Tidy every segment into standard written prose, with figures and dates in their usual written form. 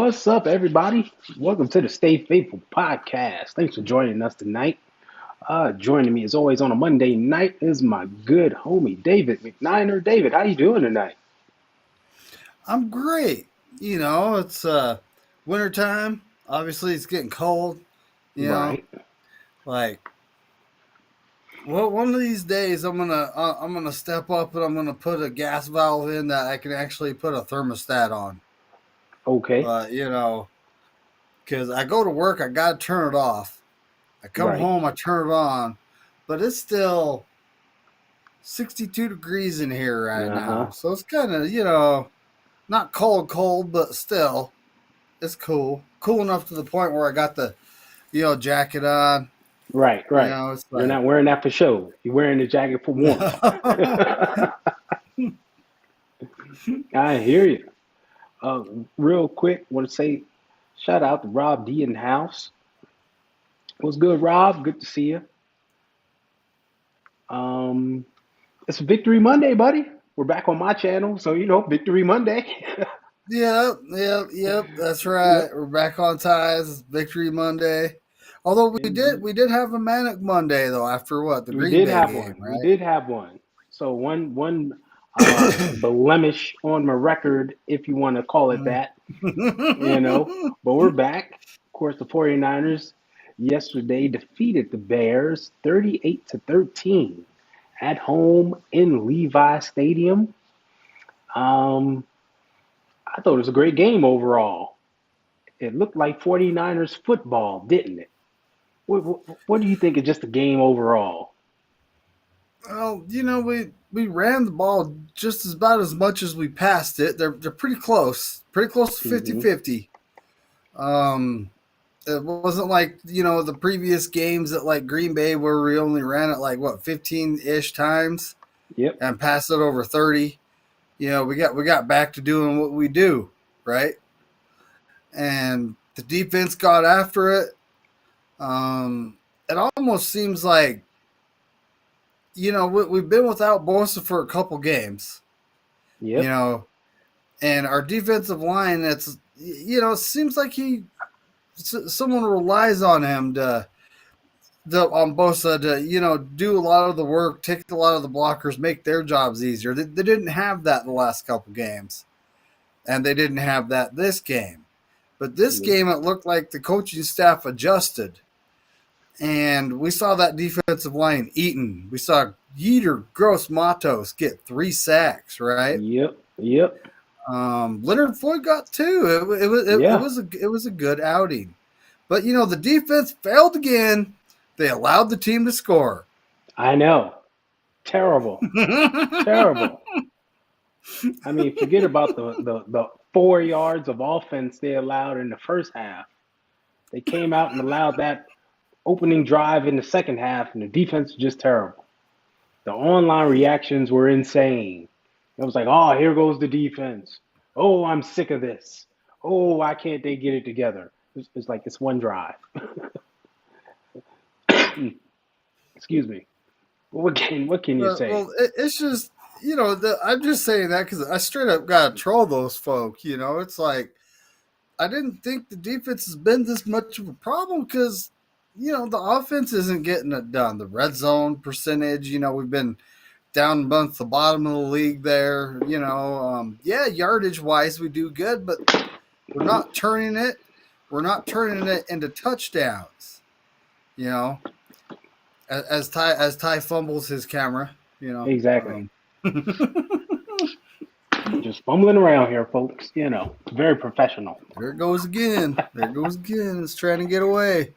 What's up, everybody? Welcome to the Stay Faithful podcast. Thanks for joining us tonight. Joining me, as always, on a Monday night is my good homie David McNiner. David, how you doing tonight? I'm great. It's wintertime. Obviously, it's getting cold. You know, Right. like well, one of these days, I'm gonna step up and I'm gonna put a gas valve in that I can actually put a thermostat on. Okay. But because I go to work, I gotta turn it off. I come Right. home, I turn it on, but it's still 62 degrees in here right Uh huh. now, so it's kind of not cold, but still it's cool enough to the point where I got the jacket on. Right. Right. It's You're like not wearing that for show. You're wearing the jacket for warmth. I hear you. Uh, Real quick, want to say shout out to Rob D in the house. What's good, Rob? Good to see you. Um, It's Victory Monday, buddy. We're back on my channel, so Victory Monday. yep. That's right. Yep, We're back on ties. Victory Monday. Although we did indeed. we did have a manic Monday though after what the We Green did Bay have game, one. We right? did have one. So one blemish on my record, if you want to call it Mm. that, you know. But we're back. Of course, the 49ers yesterday defeated the Bears 38 to 13 at home in Levi Stadium. Um, I thought it was a great game overall. It looked like 49ers football, didn't it? What do you think of just the game overall? Well, we ran the ball just as about as much as we passed it. They're pretty close to Hmm. 50-50. Um, it wasn't like the previous games at like Green Bay where we only ran it like what 15-ish times Yep. and passed it over 30. We got back to doing what we do, right? And the defense got after it. It almost seems like we've been without Bosa for a couple games, you Yep. know, and our defensive line. It seems like someone relies on him on Bosa to do a lot of the work, take a lot of the blockers, make their jobs easier. They didn't have that in the last couple games, and they didn't have that this game. But this Yep. game, it looked like the coaching staff adjusted, and we saw that defensive line eaten. We saw Yeter Gross-Matos get 3 sacks, right? Yep. Yep. Leonard Floyd got two. Yeah. It was a good outing, but the defense failed again. They allowed the team to score. I know. Terrible. Terrible. I mean, forget about the 4 yards of offense they allowed in the first half. They came out and allowed that opening drive in the second half, and the defense was just terrible. The online reactions were insane. It was like, oh, here goes the defense. Oh, I'm sick of this. Oh, why can't they get it together? It's like it's one drive. Excuse me. What can you say? Well, it's just I'm just saying that because I straight up got to troll those folk. It's like I didn't think the defense has been this much of a problem because the offense isn't getting it done. The red zone percentage, we've been down amongst the bottom of the league there. Yeah, yardage wise we do good, but we're not turning it. We're not turning it into touchdowns. You know, as Ty fumbles his camera. You know, Exactly. Just fumbling around here, folks. Very professional. there it goes again. There it goes again. It's trying to get away.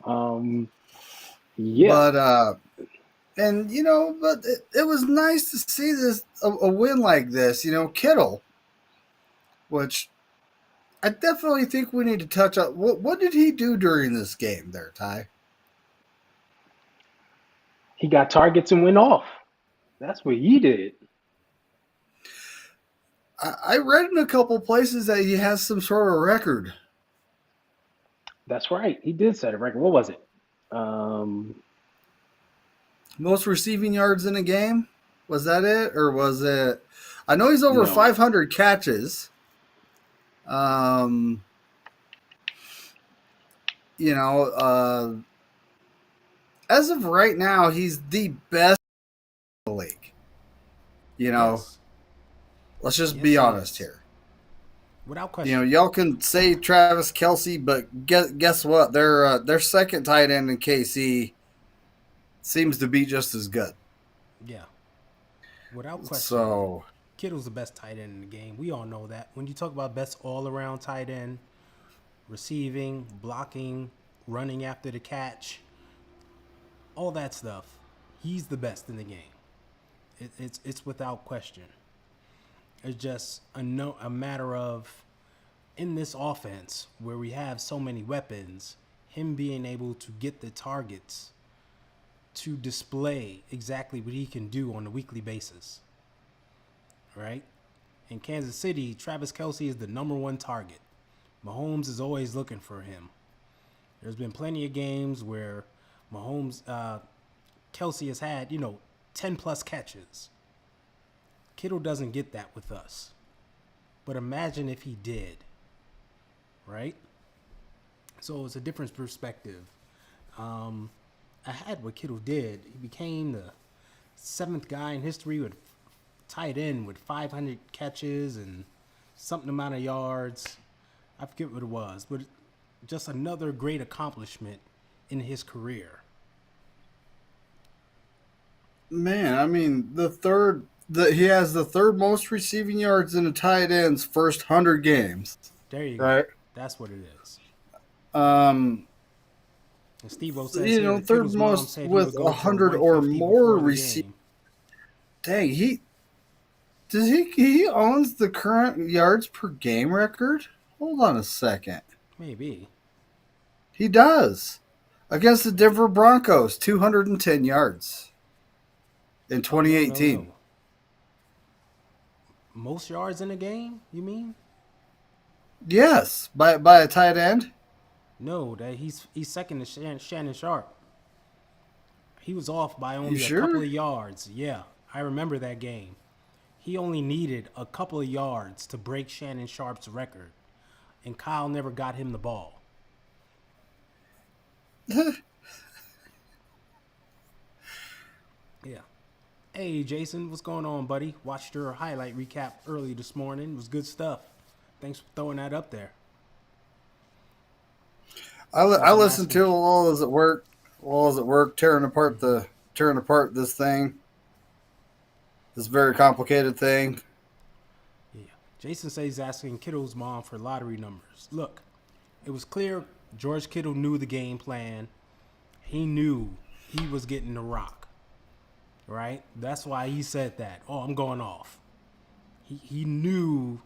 Um, yeah, But but it was nice to see this a win like this. Kittle, which I definitely think we need to touch on. What did he do during this game there, Ty? he got targets and went off. That's what he did. I read in a couple places that he has some sort of record. That's right. He did set a record. What was it? Um, Most receiving yards in a game? Was that it? Or was it? I know he's over no. 500 catches. Um, you know, as of right now, he's the best in the league. You know, Yes. let's just Yes, be he honest is. here. Without You know, question. y'all can say Travis Kelsey, but guess what? Their second tight end in KC seems to be just as good. Yeah. Without question. So Kittle's the best tight end in the game. We all know that. When you talk about best all around tight end, receiving, blocking, running after the catch, all that stuff, he's the best in the game. It's without question. It's just a matter of in this offense where we have so many weapons, him being able to get the targets to display exactly what he can do on a weekly basis, right? In Kansas City, Travis Kelsey is the number one target. Mahomes is always looking for him. There's been plenty of games where Kelsey has had, 10 plus catches. Kittle doesn't get that with us. But imagine if he did, right? So it's a different perspective. Um, I had what Kittle did. He became the seventh guy in history with tight end with 500 catches and something amount of yards. I forget what it was, but just another great accomplishment in his career. man, I mean, he has the third most receiving yards in a tight end's first 100 games. There you go. Right. That's what it is. Um, And Steve-O says here that third Kittle's mom most said he with would go for 100 or 150 more before the receive. game. Dang, he owns the current yards per game record. Hold on a second. Maybe. He does against the Denver Broncos, 210 yards in Oh, no, no, 2018. no. Most yards in a game, you mean? Yes, by a tight end. No, that he's second to Shannon Sharp. He was off by You only a couple sure? of yards. Yeah, I remember that game. He only needed a couple of yards to break Shannon Sharp's record, and Kyle never got him the ball. Yeah. Hey, Jason, what's going on, buddy? Watched your highlight recap early this morning. It was good stuff. Thanks for throwing that up there. I Jason listened to asking. it while I was at work. While I was at work, tearing apart this thing, this very complicated thing. Yeah. Jason says he's asking Kittle's mom for lottery numbers. Look, it was clear George Kittle knew the game plan. He knew he was getting the rock, right? That's why he said that. Oh, I'm going off. He knew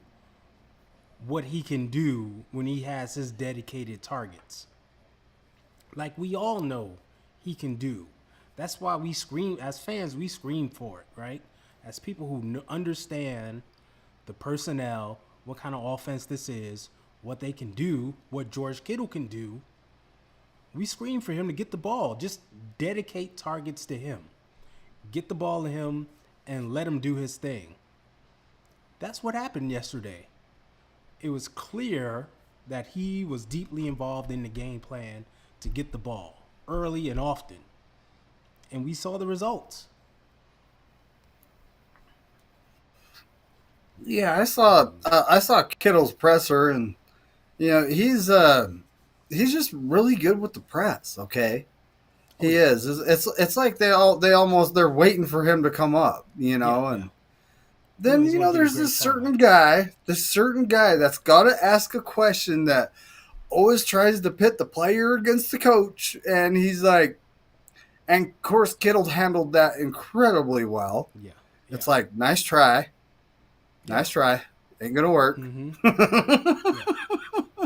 what he can do when he has his dedicated targets. Like we all know he can do. That's why we scream, as fans, we scream for it, right? As people who understand the personnel, what kind of offense this is, what they can do, what George Kittle can do, we scream for him to get the ball. Just dedicate targets to him. Get the ball to him and let him do his thing. That's what happened yesterday. It was clear that he was deeply involved in the game plan to get the ball early and often. And we saw the results. Yeah, I saw Kittle's presser, and you know he's just really good with the press. Okay, Oh he yeah. is. It's like they're waiting for him to come up. You Yeah, know, yeah. and He then always want to give you there's great telling. this certain guy that's got to ask a question that always tries to pit the player against the coach, and he's like, and of course Kittle handled that incredibly well. Yeah, It's yeah, like yeah. nice try, ain't gonna work. Mm-hmm. Yeah.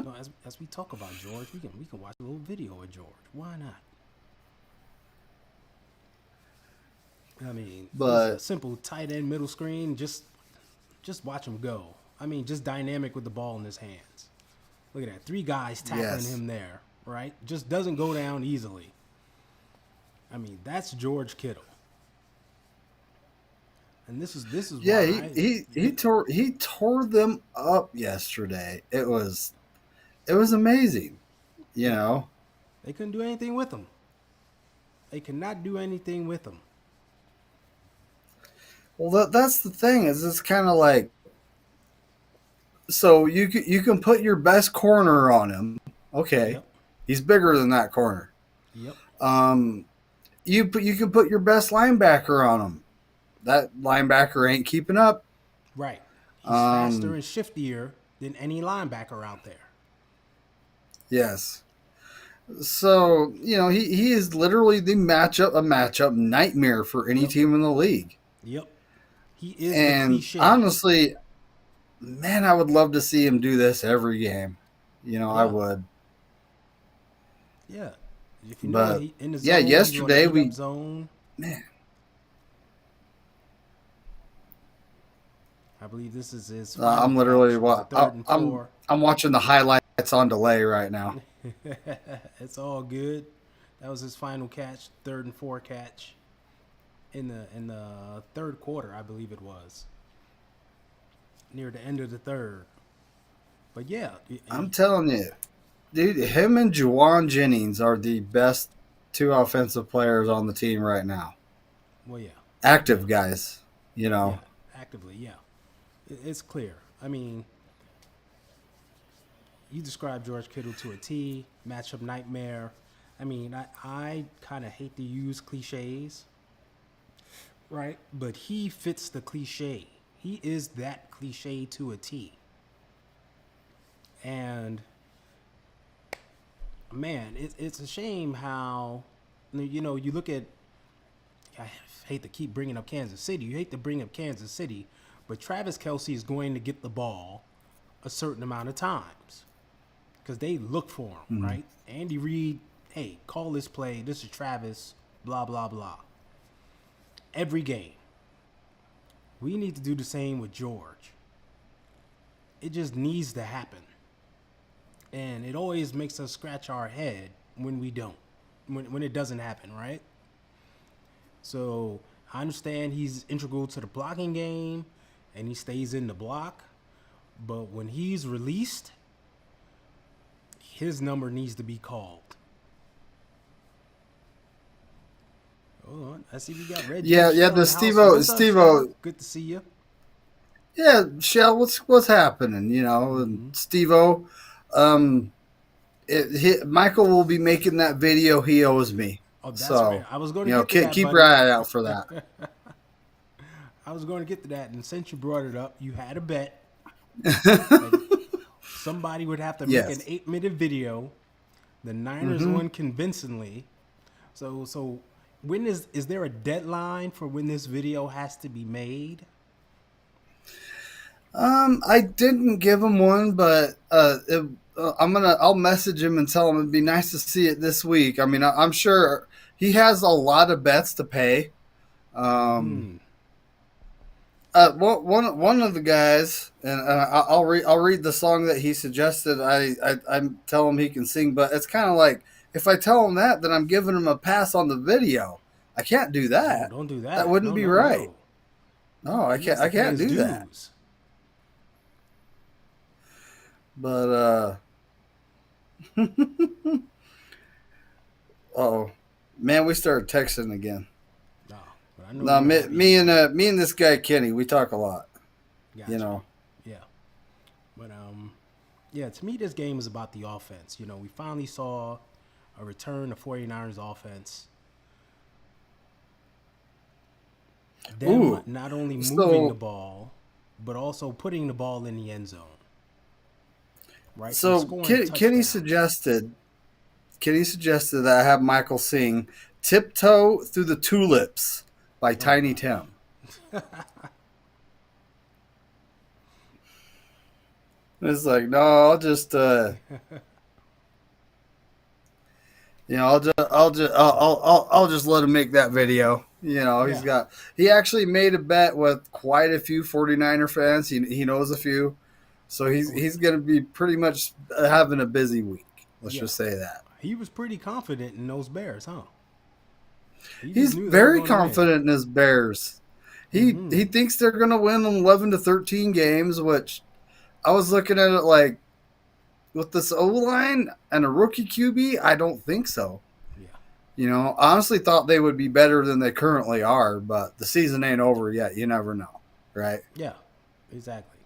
No, as we talk about George, we can watch a little video of George. Why not? I mean, this is a But simple tight end middle screen. Just watch him go. I mean, just dynamic with the ball in his hands. Look at that. Three guys tackling yes, him there, right? Just doesn't go down easily. I mean, that's George Kittle. And this is Yeah, why. he tore them up yesterday. It was amazing. You Yeah, know. they couldn't do anything with him. They cannot do anything with him. Well, that's the thing is it's kind of like so you can put your best corner on him. Okay, Yep. he's bigger than that corner. Yep. Um, you can put your best linebacker on him. That linebacker ain't keeping up. Right. He's faster Um, and shiftier than any linebacker out there. yes. So he is literally the matchup nightmare for any Yep. team in the league. Yep. He is the And cliche. honestly, man, I would love to see him do this every game. I Yeah. would. Yeah. If you know But he in the yeah, zone, he's going to yesterday eat up we zone. man, I believe this is his final I'm literally catch. Was it third and I'm 4? I'm watching the highlights on delay right now. It's all good. That was his final catch, third and 4 catch in the third quarter, I believe it was, near the end of the third. But yeah, I'm telling you, dude, him and Juwan Jennings are the best two offensive players on the team right now. well, yeah, yeah, Active guys, you yeah, know. actively, yeah. It's clear. I mean, you described George Kittle to a T, matchup nightmare. I mean, I kind of hate to use cliches, right? But he fits the cliche. He is that cliche to a T. And man, it's a shame how, you look at, I hate to keep bringing up Kansas City. You hate to bring up Kansas City, but Travis Kelce is going to get the ball a certain amount of times because they look for him, Mhm. right? Andy Reid, hey, call this play. This is Travis, blah, blah, blah. Every game. We need to do the same with George. It just needs to happen. And it always makes us scratch our head when we don't, when it doesn't happen, right? So I understand he's integral to the blocking game and he stays in the block. But when he's released, his number needs to be called. Hold on. I see we got Red Yeah, James yeah. Shell The in the house. Steve-O, What's up, Shell? Steve-O, Good to see you. yeah, Shell. What's happening? And Mm-hmm. Steve-O, um, Michael will be making that video he owes me. Oh, that's right. So I was going to get to that, keep your buddy. eye out for that. I was going to get to that. And since you brought it up, you had a bet that somebody would have to make an Yes. 8-minute video. The Niners Hmm. won convincingly. So when is there a deadline for when this video has to be made? I didn't give him one, but I'll message him and tell him it'd be nice to see it this week. I mean, I'm sure he has a lot of bets to pay. Um, Hmm. one of the guys, and I'll read the song that he suggested. I tell him he can sing, but it's kind of like if I tell him that, then I'm giving him a pass on the video. I can't do Oh, that. don't do That that. wouldn't No, be no, right. no. No, I He can't. has I to pay can't his do that. dues. But oh man, we started texting again. No, but I know No, you're me, happy me he's and here. me and this guy Kenny, we talk a lot. You Gotcha. know. Yeah. But yeah, to me this game is about the offense. We finally saw a return to 49ers offense. Them Ooh, not only moving the so ball, but also putting the ball in the end zone. Right? They're so scoring touchdowns. Kenny suggested that I have Michael sing "Tiptoe Through the Tulips" by Oh Tiny my. Tim. It's like no, I'll just I'll just let him make that video. Yeah. He actually made a bet with quite a few 49er fans. He knows a few. So he's Oh, he's going to be pretty much having a busy week. Let's yeah. just say that. He was pretty confident in those Bears, huh? He just He's knew they were very going to win. confident in his Bears. He thinks they're going to win 11 to 13 games, which I was looking at it like with this O line and a rookie QB, I don't think so. Yeah. I honestly thought they would be better than they currently are, but the season ain't over yet. You never know, right? Yeah. Exactly.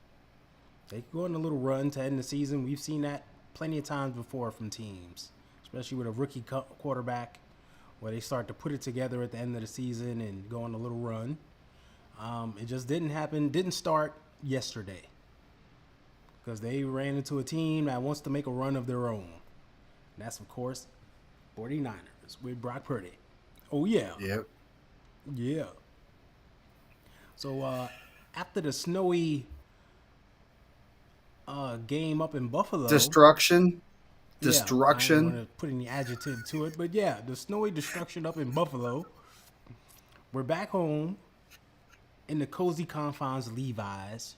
They could go on a little run to end the season. We've seen that plenty of times before from teams, especially with a rookie quarterback, where they start to put it together at the end of the season and go on a little run. It just didn't happen. Didn't start yesterday because they ran into a team that wants to make a run of their own. And that's, of course, 49ers with Brock Purdy. Oh, yeah. Yep. Yeah. So after the snowy game up in Buffalo. Destruction. Yeah, I Destruction. don't want to put any adjective to it, but yeah, the snowy destruction up in Buffalo. We're back home in the cozy confines of Levi's.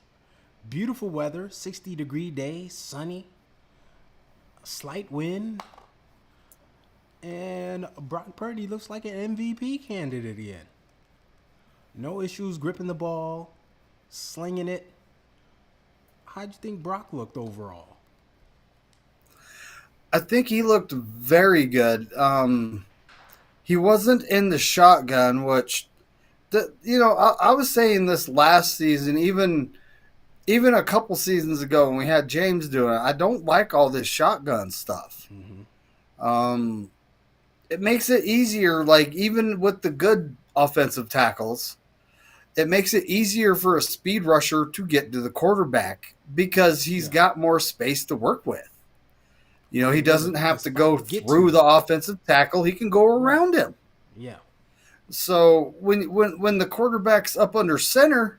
Beautiful weather, 60-degree day, sunny, a slight wind, and Brock Purdy looks like an MVP candidate again. No issues gripping the ball, slinging it. How'd you think Brock looked overall? I think he looked very good. He wasn't in the shotgun, which, I was saying this last season, even a couple seasons ago when we had James doing it. I don't like all this shotgun stuff. It makes it easier, like even with the good offensive tackles, it makes it easier for a speed rusher to get to the quarterback because he's got more space to work with. He doesn't have to go through the offensive tackle. He can go around him. Yeah. So when the quarterback's up under center,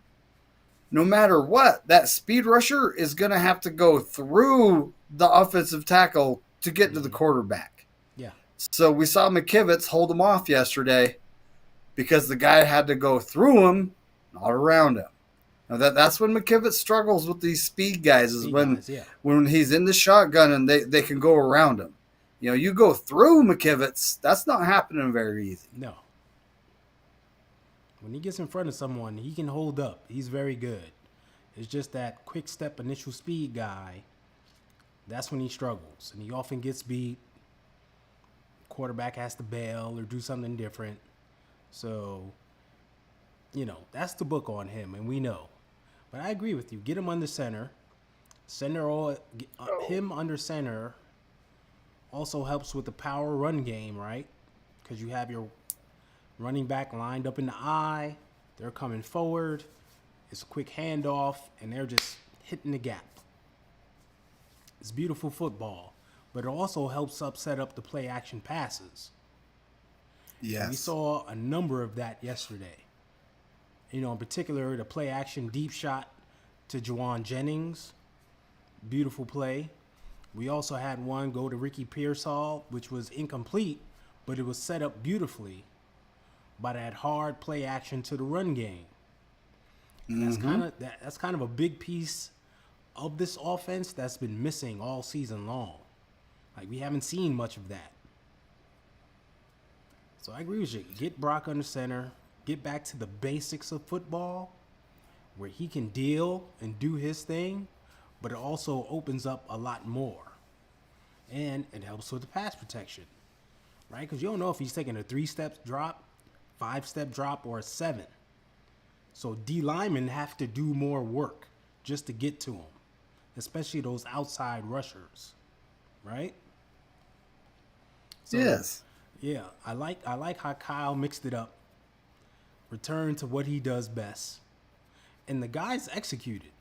no matter what, that speed rusher is going to have to go through the offensive tackle to get to the quarterback. Yeah. So we saw McKivitz hold him off yesterday because the guy had to go through him, not around him. Now that's when McKivitz struggles with these speed guys is when he's in the shotgun and they can go around him. You go through McKivitz, that's not happening very easy. No. When he gets in front of someone, he can hold up. He's very good. It's just that quick step initial speed guy, that's when he struggles. And he often gets beat. Quarterback has to bail or do something different. So, that's the book on him, and we know. But I agree with you. Get him under center. Him under center also helps with the power run game, right? Because you have your running back lined up in the eye. They're coming forward. It's a quick handoff, and they're just hitting the gap. It's beautiful football, but it also helps set up the play action passes. Yes. And we saw a number of that yesterday. In particular, the play action deep shot to Juwan Jennings. Beautiful play. We also had one go to Ricky Pearsall, which was incomplete, but it was set up beautifully by that hard play action to the run game. And that's kind of a big piece of this offense that's been missing all season long. Like, we haven't seen much of that. So I agree with you. Get Brock under center. Get back to the basics of football where he can deal and do his thing, but it also opens up a lot more. And it helps with the pass protection, right? Because you don't know if he's taking a 3-step drop, 5-step drop, or a 7. So D linemen have to do more work just to get to him, especially those outside rushers, right? So, yes. Yeah, I like how Kyle mixed it up. Returned to what he does best. And the guys executed.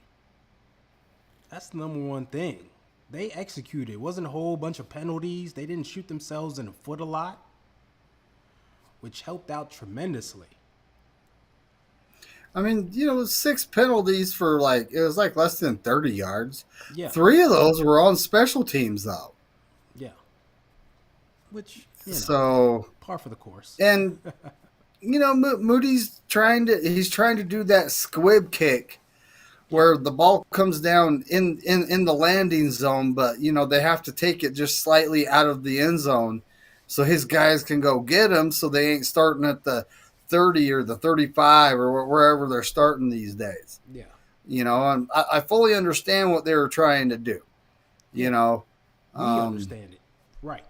That's the number one thing. They executed. It wasn't a whole bunch of penalties. They didn't shoot themselves in the foot a lot, which helped out tremendously. I mean, 6 penalties for it was less than 30 yards. Yeah. 3 of those were on special teams, though. Yeah. Which, so par for the course. And Moody's trying to do that squib kick where the ball comes down in the landing zone, but they have to take it just slightly out of the end zone so his guys can go get him, so they ain't starting at the 30 or the 35 or wherever they're starting these days. Yeah. And I fully understand what they were trying to do. You Yeah. know, We um, understand it. Right.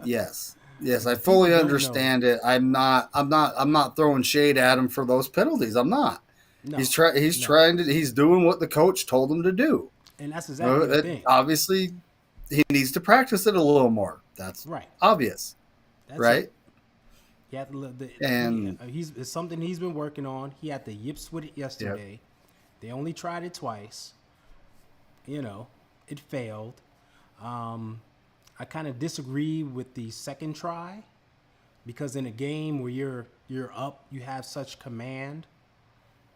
yes, But I the people fully don't know. understand it. I'm not throwing shade at him for those penalties. I'm not. No. He's No. trying to, he's doing what the coach told him to do. And that's exactly the thing. Obviously, he needs to practice it a little more. That's Right. obvious, That's it. right? He had to And it's something he's been working on. He had the yips with it yep, yesterday. They only tried it twice. It failed. Um, I kind of disagree with the second try because in a game where you're up, you have such command.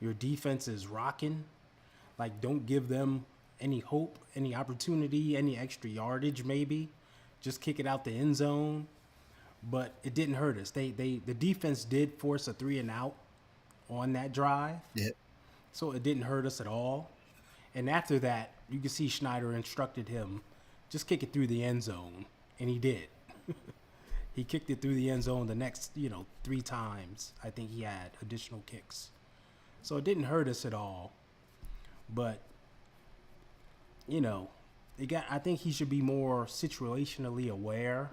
Your defense is rocking. Like, don't give them any hope, any opportunity, any extra yardage. Maybe just kick it out the end zone. But it didn't hurt us. The defense did force a 3-and-out on that drive, yep, so it didn't hurt us at all. And after that, you can see Schneider instructed him, just kick it through the end zone, and he did. He kicked it through the end zone the next, 3 times. I think he had additional kicks, so it didn't hurt us at all. But I think he should be more situationally aware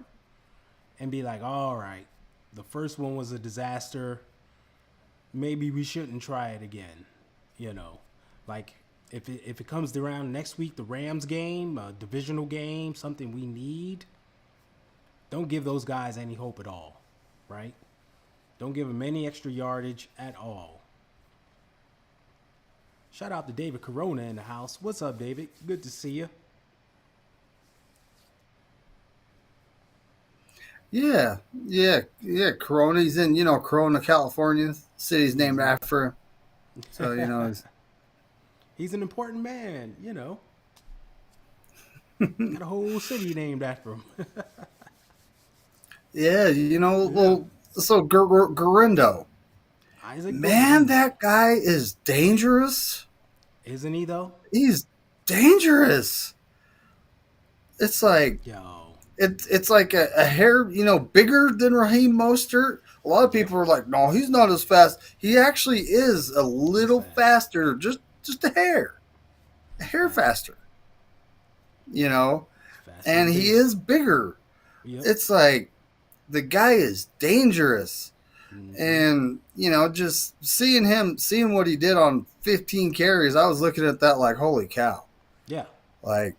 and be like, all right, the first one was a disaster. Maybe we shouldn't try it again. Like if it comes around next week, the Rams game, a divisional game, something we need, don't give those guys any hope at all, right? Don't give them any extra yardage at all. Shout out to David Corona in the house. What's up, David? Good to see you. yeah. Corona's in Corona, California. City's named after him. So He's an important man. Got a whole city named after him. yeah. Yeah. Well, so Garindo, Isaac man, Guerrero. that guy is dangerous. Isn't he, though? He's dangerous. It's like Yo. it's like a hair, bigger than Raheem Mostert. A lot of Yeah. people are like, no, he's not as fast. He actually is a He's little fast. faster, just a hair Fast. faster, you know. Faster And and he bigger. is bigger. Yep. It's like the guy is dangerous. Mm-hmm. And just seeing what he did on 15 carries, I was looking at that like, holy cow! Yeah. Like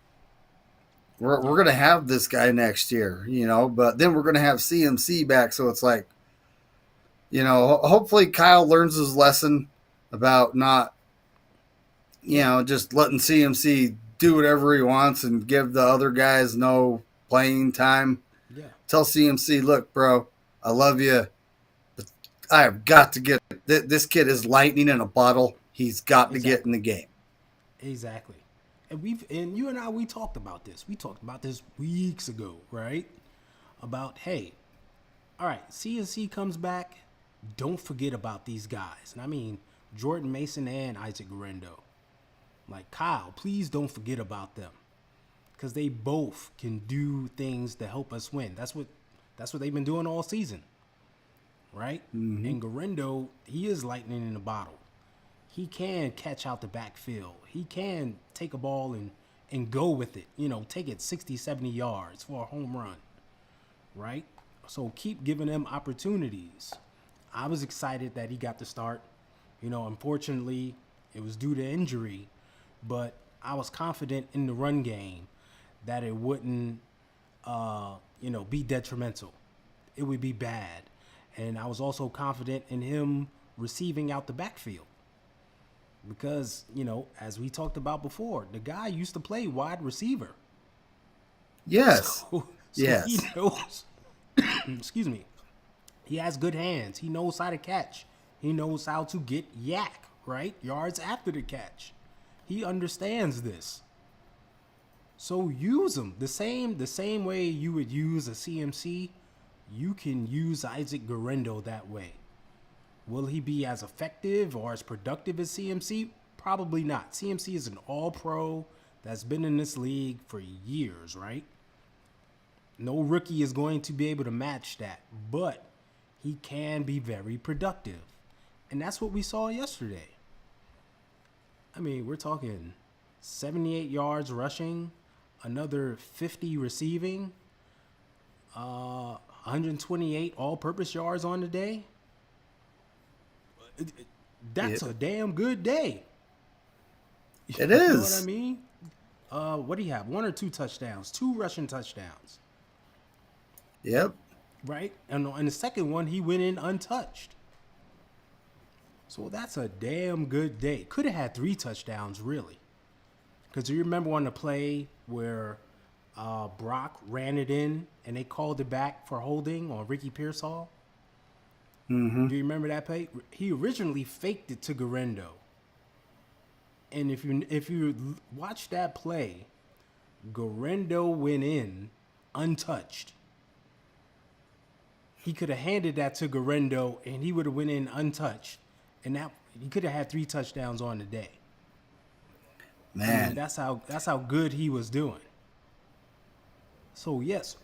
we're Yeah. gonna have this guy next year, but then we're gonna have CMC back, so it's like, hopefully Kyle learns his lesson about not, just letting CMC do whatever he wants and give the other guys no playing time. Yeah. Tell CMC, look, bro, I love you. I have got to get this kid is lightning in a bottle. He's got to get in Exactly. the game. Exactly. And you and I, we talked about this. We talked about this weeks ago, right? About, hey, all right, CNC comes back. Don't forget about these guys. And I mean Jordan Mason and Isaac Guerrero. Like, Kyle, please don't forget about them. Because they both can do things to help us win. That's what they've been doing all season. Right? Mm-hmm. And Guerrero, he is lightning in a bottle. He can catch out the backfield. He can take a ball and go with it. Take it 60, 70 yards for a home run. Right? So keep giving him opportunities. I was excited that he got the start. Unfortunately, it was due to injury, but I was confident in the run game that it wouldn't, be detrimental. It would be bad. And I was also confident in him receiving out the backfield. Because, as we talked about before, the guy used to play wide receiver. Yes. So he Yes. knows, excuse me, he has good hands. He knows how to catch. He knows how to get yak, right? Yards after the catch. He understands this. So use him. The same way you would use a CMC, you can use Isaac Guerrero that way. Will he be as effective or as productive as CMC? Probably not. CMC is an all-pro that's been in this league for years, right? No rookie is going to be able to match that, but he can be very productive. And that's what we saw yesterday. I mean, we're talking 78 yards rushing, another 50 receiving, 128 all-purpose yards on the day. That's a damn good day. It You know what I is. mean? What do you have? 1 or 2 touchdowns? 2 rushing touchdowns, Yep. right? And in the second one, he went in untouched. So that's a damn good day. Could have had 3 touchdowns, really. Because you remember on the play where Brock ran it in and they called it back for holding on Ricky Pearsall? Mm-hmm. Do you remember that play? He originally faked it to Garendo. And if you watch that play, Garendo went in untouched. He could have handed that to Garendo and he would have went in untouched. And that he could have had 3 touchdowns on the day. Man. I mean, that's how good he was doing. So yes,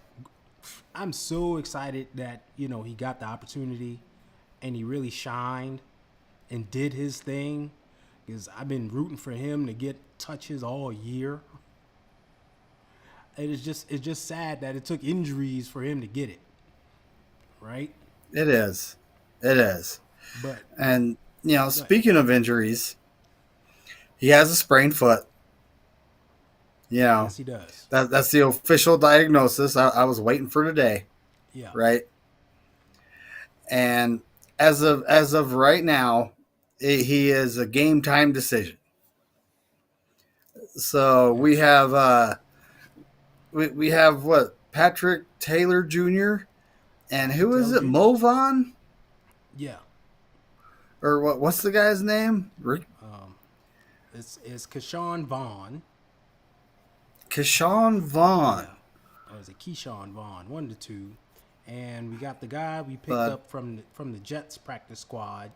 I'm so excited that, you know, he got the opportunity and he really shined and did his thing, because I've been rooting for him to get touches all year. And it's just sad that it took injuries for him to get it. Right? It is. It is. But And, speaking of injuries, he has a sprained foot. yes, he does. That's the official diagnosis. I was waiting for today. Yeah. Right. And as of right now, he is a game time decision. So Yes. we have what, Patrick Taylor Jr. and who is it? Jr.? Movan? Yeah. Or what's the guy's name? It's Keyshawn Vaughn. Keyshawn Vaughn. Yeah. Or is it Keyshawn Vaughn? 1 to 2. And we got the guy we picked up from the Jets practice squad,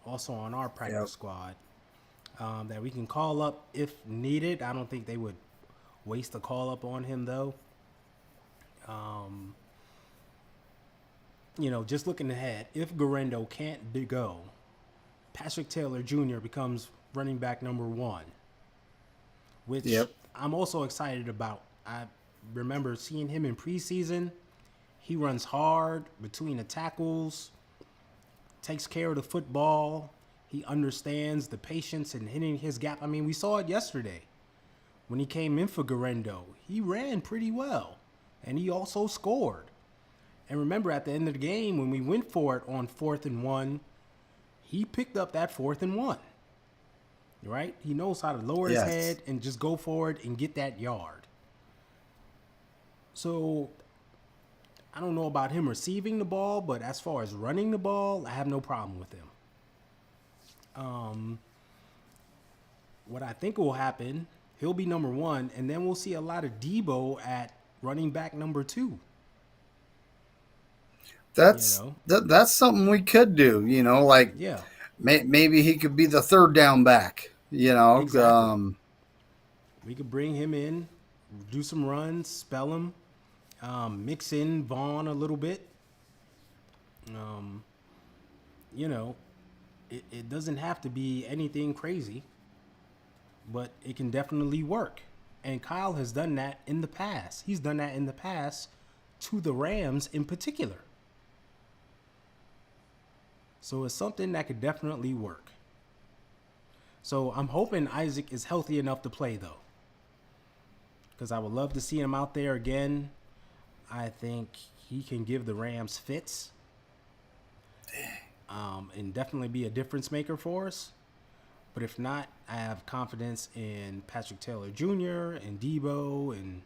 also on our practice squad, that we can call up if needed. I don't think they would waste a call up on him, though. Just looking ahead, if Garendo can't go, Patrick Taylor Jr. becomes running back number 1, which I'm also excited about. I remember seeing him in preseason. He runs hard between the tackles, takes care of the football. He understands the patience and hitting his gap. I mean, we saw it yesterday when he came in for Garendo. He ran pretty well, and he also scored. And remember, at the end of the game, when we went for it on 4th and 1, he picked up that 4th and 1. Right? He knows how to lower his head and just go for it and get that yard. So I don't know about him receiving the ball, but as far as running the ball, I have no problem with him. What I think will happen, he'll be number 1, and then we'll see a lot of Debo at running back number 2. That's something we could do. Maybe he could be the 3rd down back. Exactly. We could bring him in, do some runs, spell him. Mix in Vaughn a little bit. It doesn't have to be anything crazy, but it can definitely work. And Kyle has done that in the past. He's done that in the past to the Rams in particular. So it's something that could definitely work. So I'm hoping Isaac is healthy enough to play, though, because I would love to see him out there again. I think he can give the Rams fits, and definitely be a difference maker for us. But if not, I have confidence in Patrick Taylor Jr. and Debo and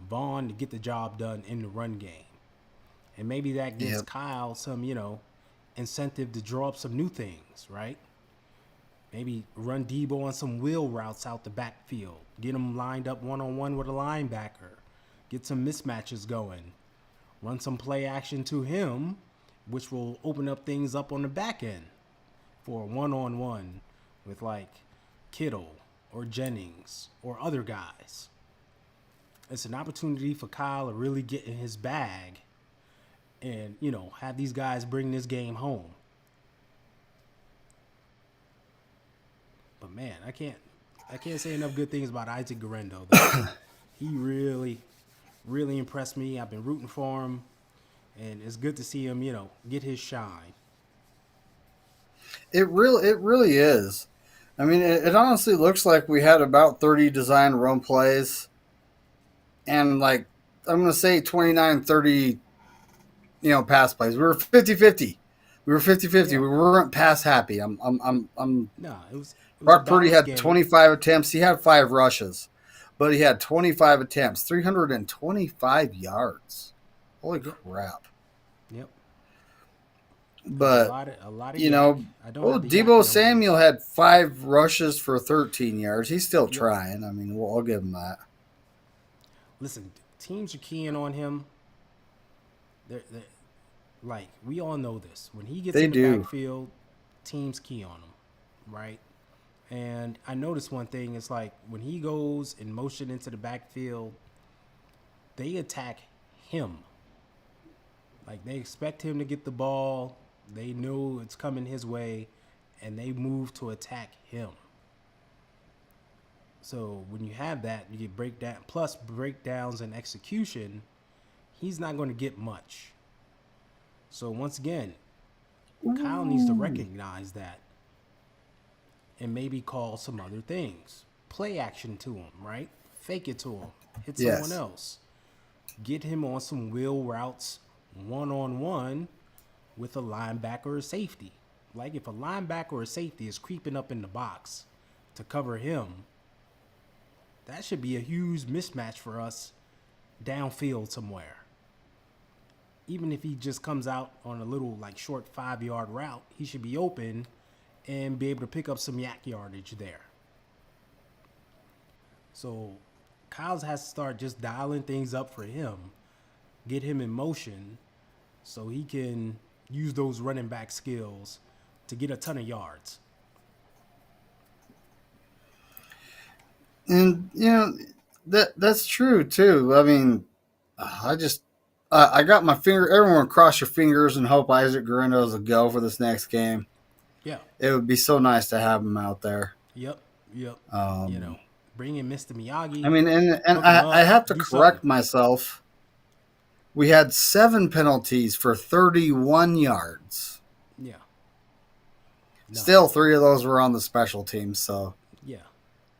Vaughn to get the job done in the run game. And maybe that gives Kyle some, incentive to draw up some new things, right? Maybe run Debo on some wheel routes out the backfield. Get him lined up one-on-one with a linebacker. Get some mismatches going. Run some play action to him, which will open up things up on the back end for a one-on-one with like Kittle or Jennings or other guys. It's an opportunity for Kyle to really get in his bag and have these guys bring this game home. But man, I can't say enough good things about Isaac Guerrero though. He really impressed me. I've been rooting for him, and it's good to see him get his shine. It really is. I mean, it honestly looks like we had about 30 design run plays, and like I'm gonna say 29, 30, pass plays. We were 50-50. We were 50-50. Yeah. We weren't pass happy. I'm No, it was a Brock Purdy balanced had game. 25 attempts. He had 5 rushes, but he had 25 attempts, 325 yards. Holy Yep. crap! Yep. It was a But lot of you yak. know, I don't have the yak Debo numbers. Samuel had 5 rushes for 13 yards. He's still Yep. trying. I mean, I'll give him that. Listen, teams are keying on him. They're like we all know this. When he gets They in the do. backfield, teams key on him, right? And I noticed one thing. It's like when he goes in motion into the backfield, they attack him. Like they expect him to get the ball. They know it's coming his way, and they move to attack him. So when you have that, you get breakdown plus breakdowns and execution. He's not going to get much. So once again, Kyle needs to recognize that and maybe call some other things. Play action to him, right? Fake it to him. Hit someone Yes. else. Get him on some wheel routes one-on-one with a linebacker or safety. Like if a linebacker or safety is creeping up in the box to cover him, that should be a huge mismatch for us downfield somewhere. Even if he just comes out on a little like short 5-yard route, he should be open and be able to pick up some yak yardage there. So Kyle's has to start just dialing things up for him, get him in motion so he can use those running back skills to get a ton of yards. And that's true too. I mean, I just I got my finger. Everyone, cross your fingers and hope Isaac Guerrero is a go for this next game. Yeah. It would be so nice to have him out there. Yep. Yep. Um, Bring in Mr. Miyagi. I mean, and Hook him I up. have to Do correct something. myself. We had 7 penalties for 31 yards. Yeah. No. Still, 3 of those were on the special teams. So Yeah.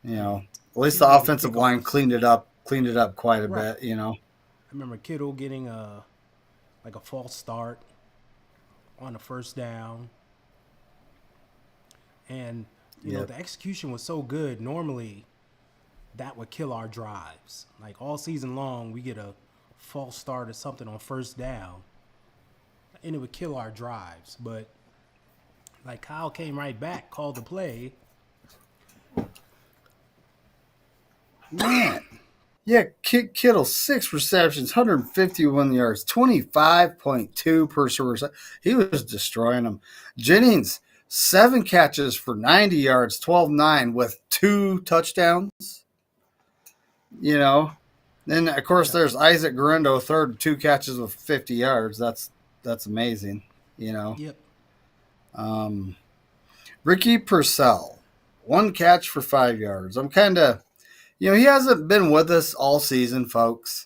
at least Two the made offensive line kickoffs. cleaned it up quite a Right. bit. I remember Kittle getting a false start on the first down. And Yep. the execution was so good. Normally that would kill our drives. Like all season long we get a false start or something on first down and it would kill our drives. But like Kyle came right back, called the play. Man. Yeah, Kittle 6 receptions, 151 yards, 25.2 per reception. He was destroying them. Jennings 7 catches for 90 yards, 12-9 with 2 touchdowns. Then of course Yeah. there's Isaac Guerrero, third, 2 catches with 50 yards. That's amazing. Yep. Ricky Purcell, 1 catch for 5 yards. I'm kind of he hasn't been with us all season, folks.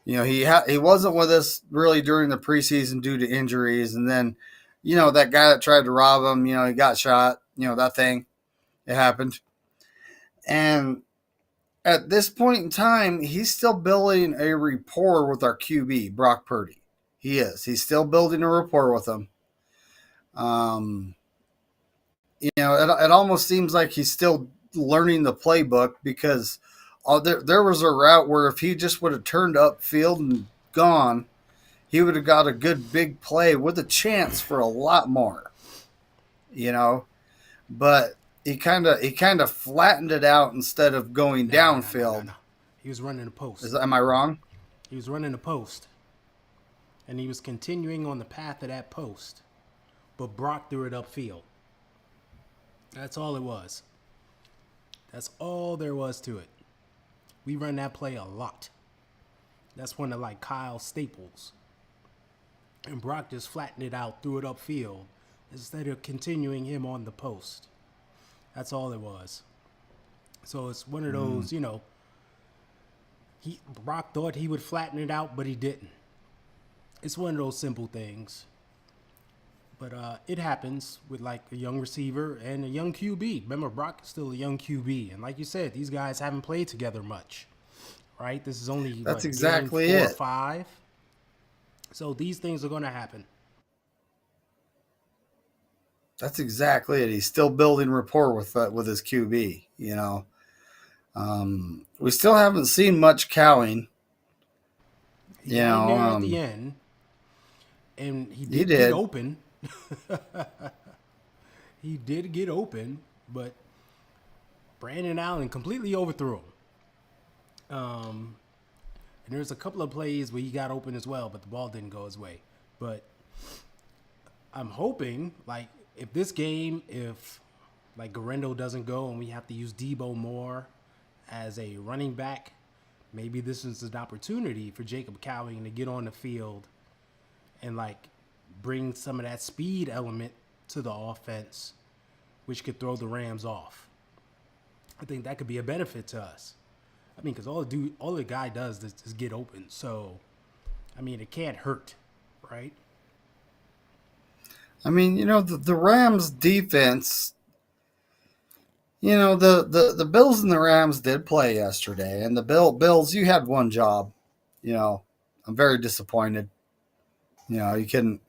He wasn't with us really during the preseason due to injuries, and then, that guy that tried to rob him, he got shot. That thing, it happened, and at this point in time, he's still building a rapport with our QB, Brock Purdy. He is. He's still building a rapport with him. It almost seems like he's still learning the playbook because there was a route where if he just would have turned upfield and gone, he would have got a good big play with a chance for a lot more. But he kind of flattened it out instead of going downfield. No. He was running the post. Am I wrong? He was running the post. And he was continuing on the path of that post. But Brock threw it upfield. That's all it was. That's all there was to it. We run that play a lot. That's one of like Kyle's staples. and Brock just flattened it out, threw it upfield instead of continuing him on the post. That's all it was. So it's one of those, Brock thought he would flatten it out, but he didn't. It's one of those simple things. But it happens with like a young receiver and a young QB. Remember, Brock is still a young QB. And like you said, these guys haven't played together much, right? This is only, That's game exactly 4 or it. 5. So these things are going to happen. That's exactly it. He's still building rapport with his QB. We still haven't seen much cowing. He got in there at the end, and he did get open. He did get open, but Brandon Allen completely overthrew him. And there's a couple of plays where he got open as well, but the ball didn't go his way. But I'm hoping, like, if like Garendo doesn't go and we have to use Debo more as a running back, maybe this is an opportunity for Jacob Cowing to get on the field and like bring some of that speed element to the offense, which could throw the Rams off. I think that could be a benefit to us. I mean, because all the guy does is get open. So, I mean, it can't hurt, right? I mean, the Rams defense, the Bills and the Rams did play yesterday. And the Bills, you had one job. I'm very disappointed. You couldn't.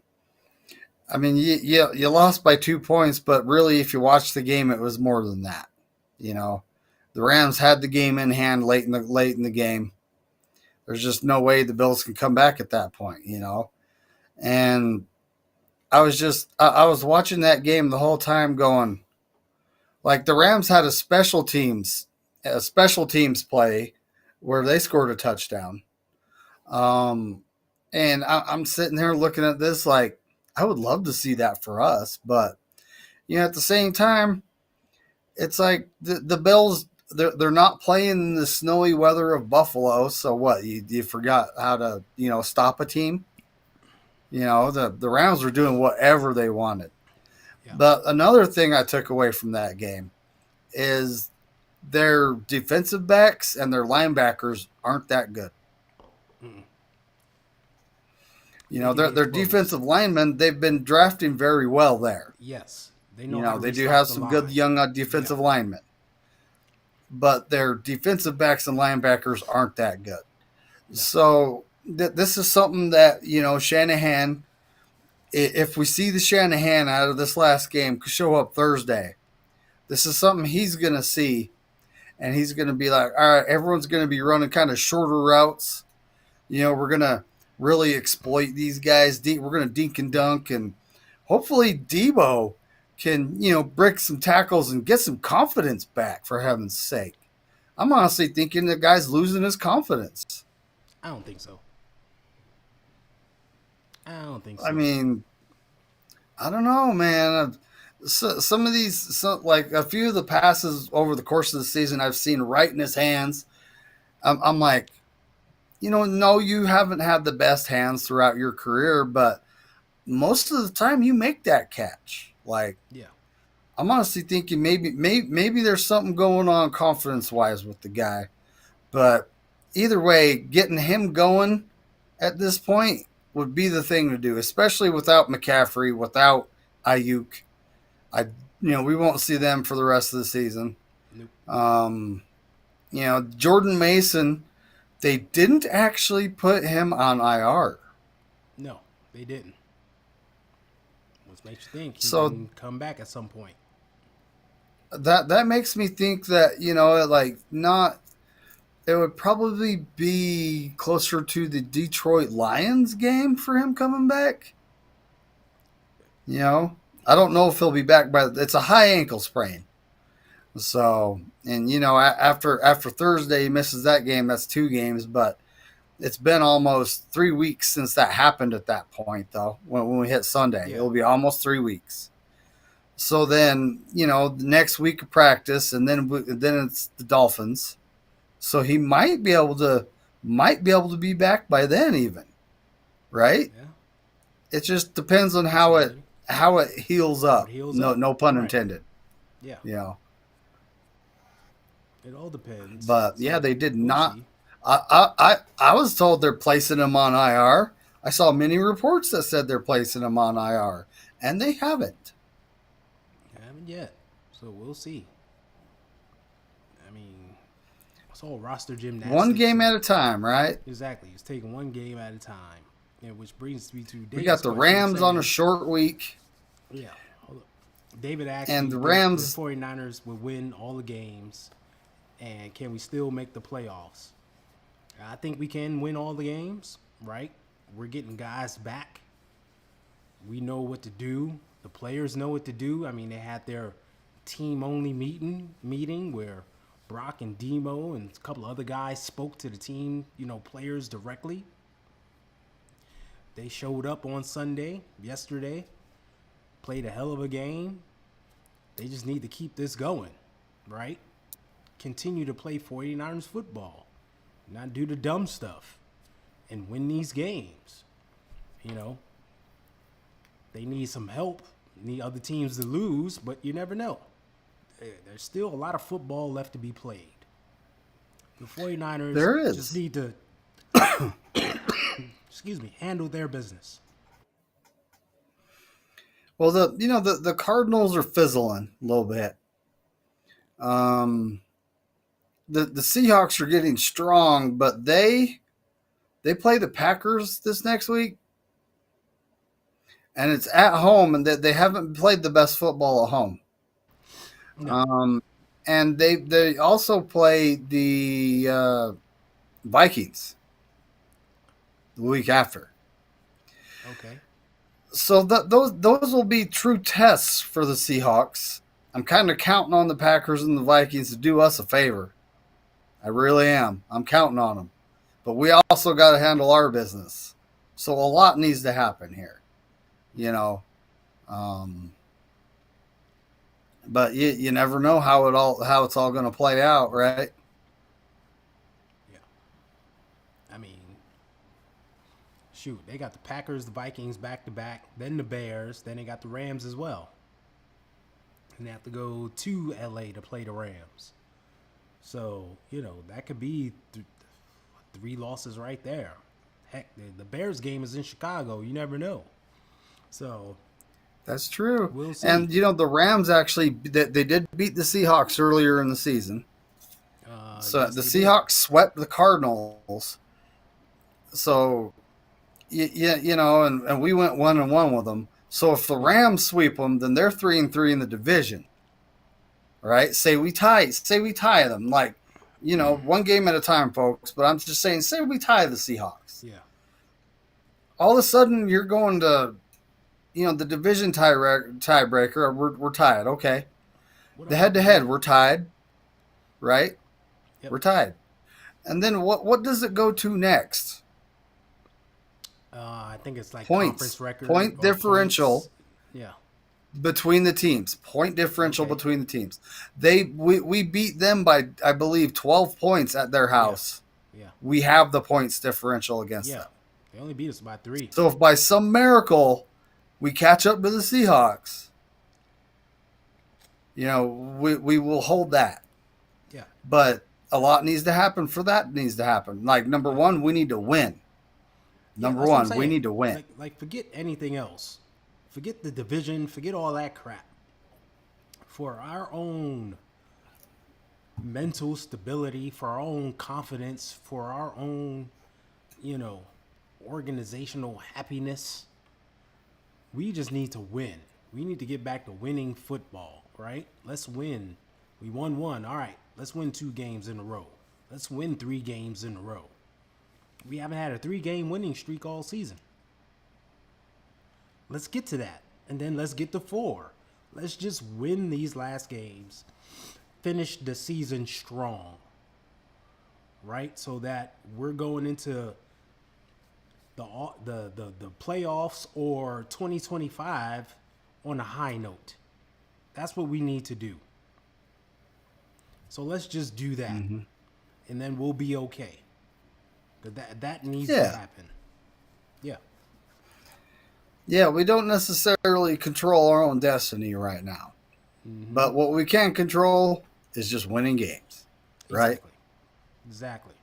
I mean, you lost by 2 points, but really, if you watch the game, it was more than that. The Rams had the game in hand late in the game. There's just no way the Bills can come back at that point. And I was watching that game the whole time, going, like, the Rams had a special teams play where they scored a touchdown. And I'm sitting there looking at this like, I would love to see that for us. But, at the same time, it's like the Bills, they're not playing in the snowy weather of Buffalo. So what? You forgot how to, stop a team? The Rams were doing whatever they wanted. Yeah. But another thing I took away from that game is their defensive backs and their linebackers aren't that good. Mm-mm. Their defensive linemen, they've been drafting very well there. Yes. They know they do have some good young defensive linemen. But their defensive backs and linebackers aren't that good. Yeah. So this is something that, Shanahan, if we see the Shanahan out of this last game show up Thursday, this is something he's going to see. And he's going to be like, all right, everyone's going to be running kind of shorter routes. We're going to really exploit these guys. We're going to dink and dunk. And hopefully Debo can, break some tackles and get some confidence back, for heaven's sake. I'm honestly thinking the guy's losing his confidence. I don't think so. I mean, I don't know, man. Some of these, like a few of the passes over the course of the season, I've seen right in his hands. I'm like, no, you haven't had the best hands throughout your career, but most of the time you make that catch. Like, yeah, I'm honestly thinking maybe there's something going on confidence-wise with the guy. But either way, getting him going at this point would be the thing to do, especially without McCaffrey, without Ayuk. We won't see them for the rest of the season. Nope. Jordan Mason, they didn't actually put him on IR. No, they didn't. Which makes you think he can come back at some point. That makes me think that, it would probably be closer to the Detroit Lions game for him coming back. I don't know if he'll be back it's a high ankle sprain. So, and after Thursday he misses that game, that's 2 games, but it's been almost 3 weeks since that happened at that point though. When we hit Sunday, It'll be almost 3 weeks. So then, the next week of practice, and then it's the Dolphins. So he might be able to be back by then even. Right? Yeah. It just depends on possibility. how it heals How it up. heals No, up. no pun Right. intended. Yeah. You know, It all depends. but yeah, So they did we'll not. see. I was told they're placing him on IR. I saw many reports that said they're placing him on IR, and they haven't. I haven't yet. So we'll see. I mean, it's all roster One gymnastics game and at a time, right? exactly. It's taking one game at a time. And which brings me to We David's got the question Rams on a saying, short week, yeah, hold up. David asked, do and you the think the Rams. 49ers will win all the games? And can we still make the playoffs? I think we can win all the games, right? We're getting guys back. We know what to do. The players know what to do. I mean, they had their team only meeting where Brock and Demo and a couple of other guys spoke to the team, players directly. They showed up on Sunday, yesterday, played a hell of a game. They just need to keep this going, right? Continue to play 49ers football, not do the dumb stuff, and win these games. You know, they need some help, need other teams to lose, but you never know. There's still a lot of football left to be played. The 49ers There just is. need to, handle their business. Well, the Cardinals are fizzling a little bit. Um, the Seahawks are getting strong, but they play the Packers this next week, and it's at home, and they haven't played the best football at home. No. Um, and they also play the Vikings the week after. Okay. So those will be true tests for the Seahawks. I'm kind of counting on the Packers and the Vikings to do us a favor. I really am. I'm counting on them. But we also got to handle our business. So a lot needs to happen here, you know. Um, but you never know how it's all going to play out, right? Yeah. I mean, shoot, they got the Packers, the Vikings back to back, then the Bears, then they got the Rams as well. And they have to go to LA to play the Rams. So, that could be three losses right there. Heck, the Bears game is in Chicago. You never know. So, That's true. we'll see. And the Rams actually they did beat the Seahawks earlier in the season. So Yes, the they did. Seahawks swept the Cardinals. So and we went 1-1 with them. So if the Yeah. Rams sweep them, then they're 3-3 in the division, right? Say we tie them, like one game at a time, folks. But I'm just saying, say we tie the Seahawks. Yeah. All of a sudden, you're going to the division tiebreaker. We're tied, okay. What The about head the to head, one? we're tied, right? Yep. We're tied. And then what does it go to next? I think it's like Points. conference record Point or differential points. Yeah. between the teams. Point differential Okay. between the teams. We beat them by, I believe, 12 points at their house. Yeah. We have the points differential against Yeah. them. They only beat us by 3. So if by some miracle we catch up to the Seahawks, we will hold that. Yeah. But a lot needs to happen for that needs to happen. Like, number one, we need to win. Yeah, Number that's what I'm one, we saying. need to win. Like forget anything else. Forget the division. Forget all that crap. For our own mental stability, for our own confidence, for our own, organizational happiness, we just need to win. We need to get back to winning football, right? Let's win. We won one. All right, let's win 2 games in a row. Let's win 3 games in a row. We haven't had a 3-game winning streak all season. Let's get to that. And then let's get to 4. Let's just win these last games. Finish the season strong. Right? So that we're going into the playoffs or 2025 on a high note. That's what we need to do. So let's just do that. Mm-hmm. And then we'll be okay. That needs Yeah. to happen. Yeah. Yeah, we don't necessarily control our own destiny right now. Mm-hmm. But what we can control is just winning games, right? Exactly. Exactly.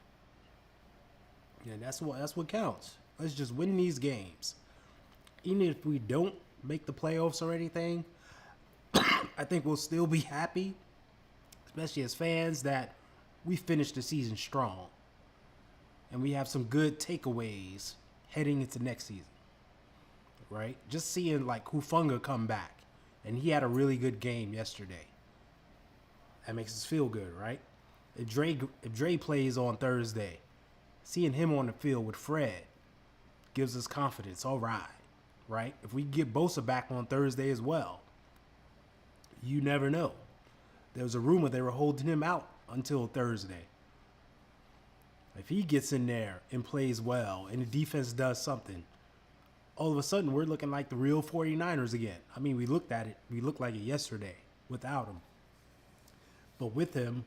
And that's what counts. Let's just win these games. Even if we don't make the playoffs or anything, I think we'll still be happy, especially as fans, that we finished the season strong and we have some good takeaways heading into next season. Right? Just seeing like Hufunga come back, and he had a really good game yesterday. That makes us feel good, right? If Dre plays on Thursday, seeing him on the field with Fred gives us confidence. All right? If we get Bosa back on Thursday as well, you never know. There was a rumor they were holding him out until Thursday. If he gets in there and plays well and the defense does something, all of a sudden we're looking like the real 49ers again. I mean, we looked like it yesterday without him. But with him,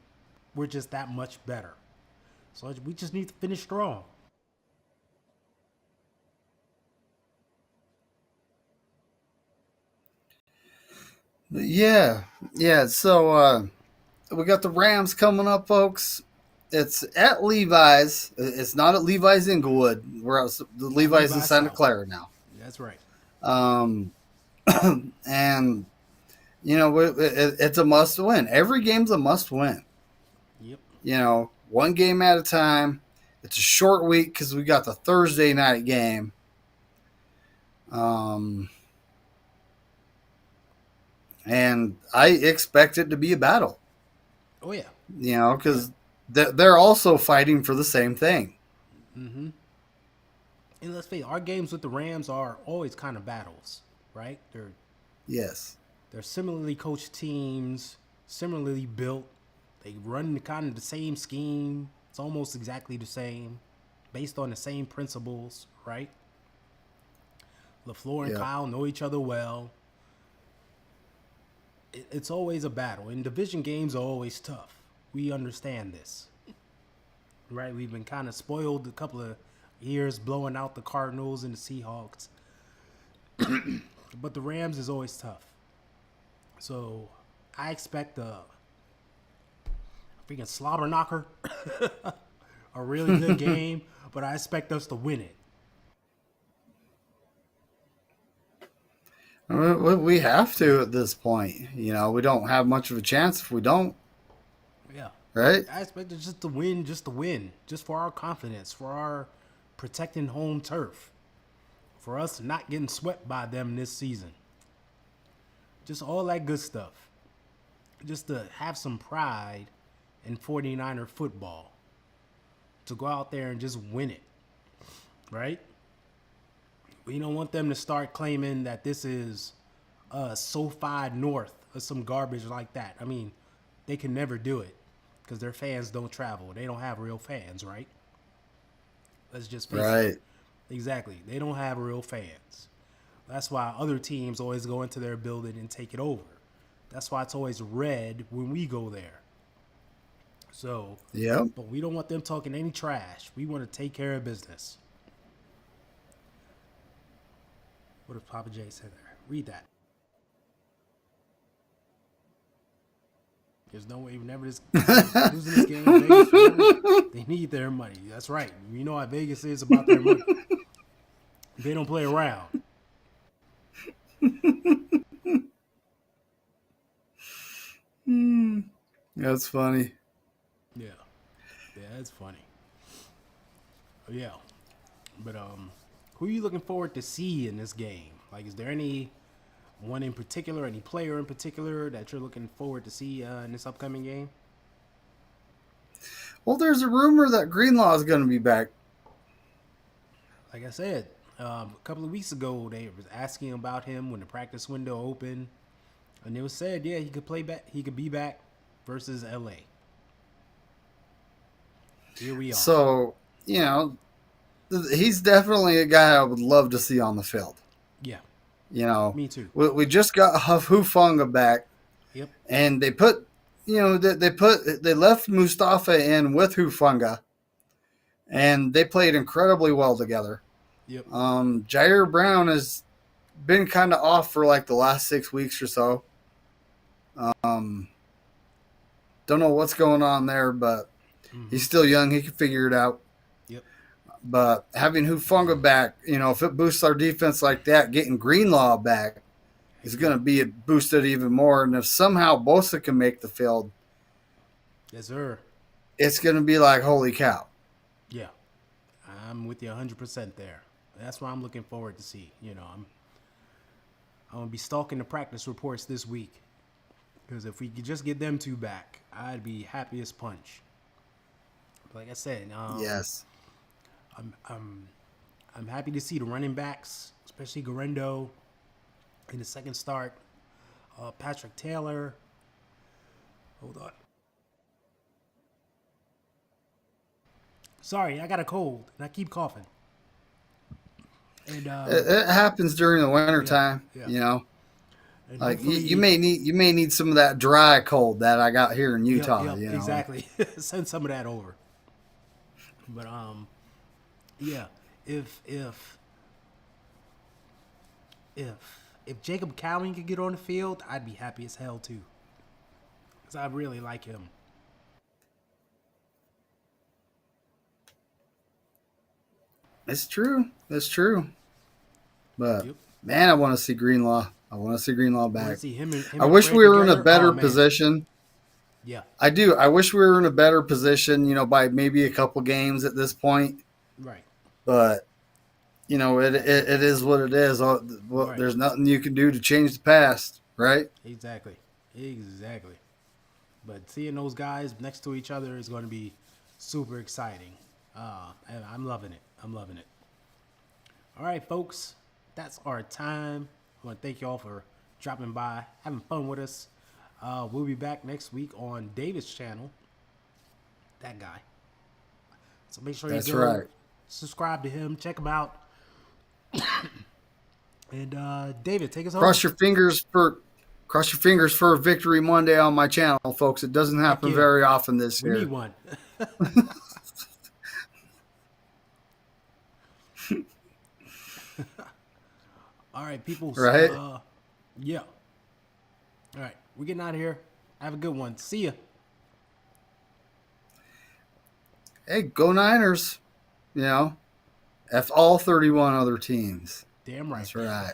we're just that much better. So we just need to finish strong. Yeah, yeah. So we got the Rams coming up, folks. It's at Levi's. It's not at Levi's Inglewood. We're at the Levi's in Levi Santa South. Clara now. That's right. Um, and it's a must win. Every game's a must win. Yep. One game at a time. It's a short week because we got the Thursday night game. And I expect it to be a battle. Oh yeah. Because they're also fighting for the same thing. Mm-hmm. And let's face it, our games with the Rams are always kind of battles, right? Yes. They're similarly coached teams, similarly built. They run kind of the same scheme. It's almost exactly the same, based on the same principles, right? LaFleur and Yeah. Kyle know each other well. It's always a battle, and division games are always tough. We understand this, right? We've been kind of spoiled a couple of years blowing out the Cardinals and the Seahawks. But the Rams is always tough. So I expect a freaking slobber knocker, a really good game, but I expect us to win it. We have to at this point. We don't have much of a chance if we don't, Yeah. right? I expect us just to win, just for our confidence, for our protecting home turf, for us not getting swept by them this season. Just all that good stuff. Just to have some pride in 49er football. To go out there and just win it. Right? We don't want them to start claiming that this is SoFi North or some garbage like that. I mean, they can never do it because their fans don't travel. They don't have real fans, right? Let's just face Right. it. Exactly. They don't have real fans. That's why other teams always go into their building and take it over. That's why it's always red when we go there. So, Yep. but we don't want them talking any trash. We want to take care of business. What does Papa J say there? Read that. There's no way whenever this losing this game, Vegas, they need their money. That's right. You know how Vegas is about their money. They don't play around. That's funny. Yeah. Yeah, that's funny. Yeah. But who are you looking forward to see in this game? Like, is there any one in particular, any player in particular that you're looking forward to see in this upcoming game? Well, there's a rumor that Greenlaw is going to be back. Like I said, a couple of weeks ago, they was asking about him when the practice window opened, and it was said, yeah, he could play back. He could be back versus LA. Here we are. So, he's definitely a guy I would love to see on the field. Yeah, Me too. We just got Hufunga back, Yep. and they put, they left Mustafa in with Hufunga, and they played incredibly well together. Yep. Jair Brown is been kind of off for like the last 6 weeks or so. Um, don't know what's going on there, but Mm-hmm. he's still young. He can figure it out. Yep. But having Hufunga back, if it boosts our defense like that, getting Greenlaw back is Heck going yeah. to be boosted even more. And if somehow Bosa can make the field, Yes, sir. it's going to be like, holy cow. Yeah. I'm with you 100% there. That's what I'm looking forward to see. I'm gonna be stalking the practice reports this week because if we could just get them two back, I'd be happy as punch. Like I said, Yes. I'm happy to see the running backs, especially Garendo in the second start. Patrick Taylor. Hold on. Sorry, I got a cold and I keep coughing. And It happens during the winter yeah, time, yeah. And Like hopefully, you may need some of that dry cold that I got here in yep, Utah. yep, exactly. Send some of that over. But yeah, if if Jacob Cowing could get on the field, I'd be happy as hell too, because I really like him. It's true. It's true. But Yep. man, I want to see Greenlaw. I want to see Greenlaw I want to back. see him I and wish Fred we were in a together. better Oh man, position. yeah, I do. I wish we were in a better position, by maybe a couple games at this point. right, But it is what it is. Well, right, there's nothing you can do to change the past, right? exactly, exactly. But seeing those guys next to each other is going to be super exciting. And I'm loving it. I'm loving it. All right, folks, that's our time. I want to thank you all for dropping by, having fun with us. We'll be back next week on David's channel. That guy. So make sure you That's go right. subscribe to him, check him out. And David, take us home. Cross your fingers for a victory Monday on my channel, folks. It doesn't Heck happen yeah. very often this We year. need one. All right, people. Right? Yeah. All right, we're getting out of here. Have a good one. See ya. Hey, go Niners. F all 31 other teams. Damn right. That's right.